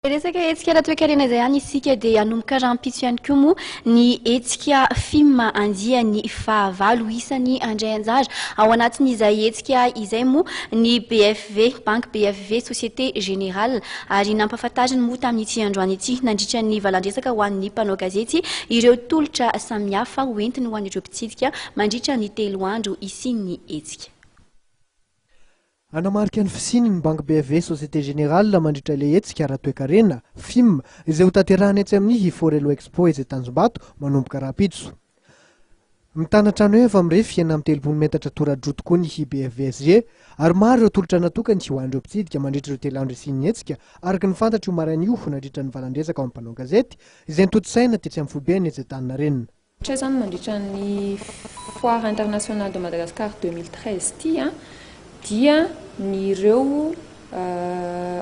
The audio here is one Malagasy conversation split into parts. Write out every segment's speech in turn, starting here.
Resaka hetsika ara-toekarena izay ihany isika dia hanomboka rahampitso ihany koa moa ny hetsika film andiany fahavalo isan'ny andray anjara ao anatin'izay hetsika izay moa ny BFV Banque BFV Société Générale ary nampahafantariny moa tamin'ity androany ity nandritra ny valandresaka ho an'ny mpanao gazety ireo tolotra samihafa hoentiny ho an'ireo mpitsidika mandritra ny 3 andro isian'ny hetsika. Anamarika ny fisiny ny Banque BFV Société Générale mandritra ilay hetsika ara-toekarena film izay ho tanterahany etsy amin'ny Forelo Expo izay Tanjombato manomboka rahampitso. Mitana trano efa mirefy ena amin'ny 30 metatra tora-droa tokoa ny BFVSG ary maro ireo tolotra natokany ho an'ireo mpitsidika mandritra ireo 3 andro isian'ny hetsika araka ny fantatra io maraina io nandritra ny valandresaka ao amin'ny mpanao gazety izay nitotosaina tetsy amin'ny Fobeny izay Taninarenina. Zany mandritra ny Foire Internationale de Madagascar 2013 ity dia ny ireo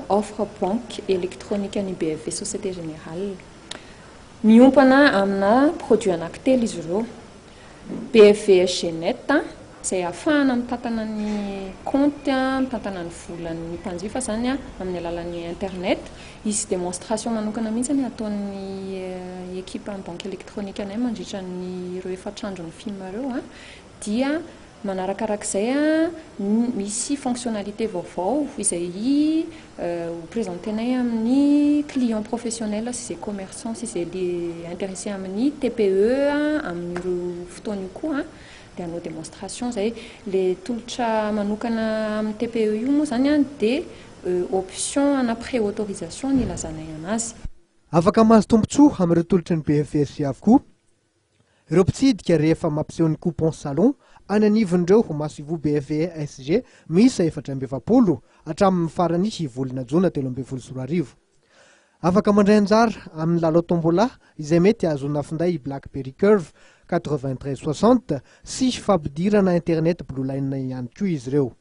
offre banque électronique ny BFV Société Générale miompana amina produit anankitelo izy ireo BFVSG Net izay ahafahana mitantana ny compte mitantana ny volan'ny mpanjifa zany amin'ny alalan'ny internet. Izy démonstration manokana mihitsy ataon'ny équipe banque électronique anay mandritra ny ireo efatrandro ny film ireo dia manarakarak'izay misy fonctionnalité vaovao izay présentenay amin'ny client professionnel sy zay commerçant sy zay intéressé amin'ny TPE amin'ireo fotoana io koa dia hanao démonstration zay le tolotra manokana amin'ny TPE io moa zany dia option ana pré-autorisation ny ilazanay anazy. Afaka mahazo tombotsoa amin'ireo tolotry ny BFVSG avokoa ireo mpitsidika rehefa mampiseho ny coupon salon ananivon'ireo ho mahasoivo BFVSG misa 420 hatramin'ny farany volana jona 13 afaka mandray anjara amin'ny lalao tombola izay mety azona finday Blackberry Curve 9360 sy fampidirana internet Blue Line ihany koa izy ireo.